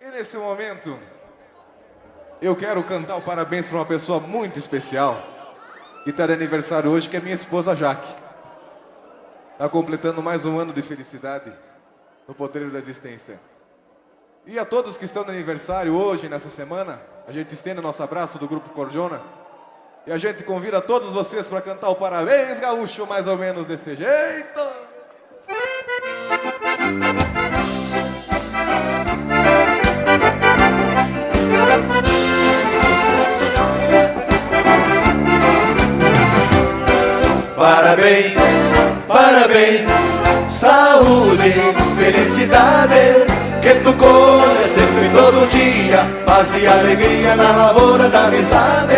E nesse momento, eu quero cantar o parabéns para uma pessoa muito especial, que está de aniversário hoje, que é minha esposa Jaque. Está completando mais um ano de felicidade no Potreiro da Existência. E a todos que estão de aniversário hoje, nessa semana, a gente estende o nosso abraço do Grupo Cordiona. E a gente convida todos vocês para cantar o Parabéns Gaúcho, mais ou menos desse jeito. Parabéns, parabéns, saúde, felicidade, que tu colha sempre todo dia, paz e alegria na lavoura da amizade.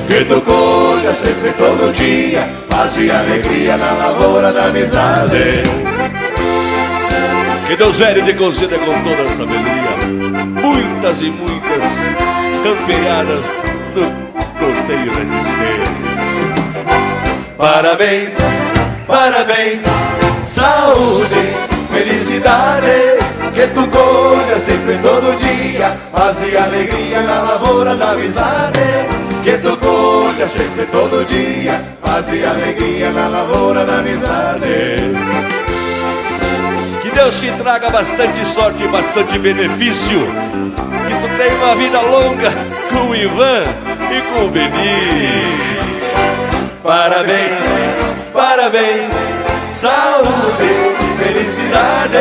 Que tu colha sempre todo dia, paz e alegria na lavoura da amizade. Que Deus velho te conceda com toda a sabedoria muitas e muitas campeadas do Torneio da Existência. Parabéns, parabéns, saúde, felicidade, que tu colha sempre todo dia, paz e alegria na lavoura da amizade. Que tu colha sempre todo dia, paz e alegria na lavoura da amizade. Que Deus te traga bastante sorte e bastante benefício. Que tu tenha uma vida longa com o Ivan e com o Benício. Parabéns, parabéns, saúde, felicidade,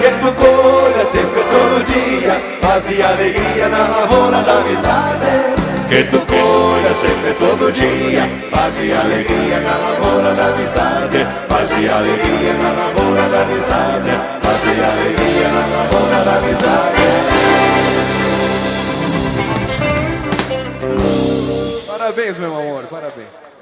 que tu colha sempre todo dia, paz e alegria na lavoura da amizade. Que tu colha sempre todo dia, paz e alegria na lavoura da amizade. Paz e alegria na lavoura da amizade. Paz e alegria na lavoura da amizade. Parabéns, meu amor, parabéns.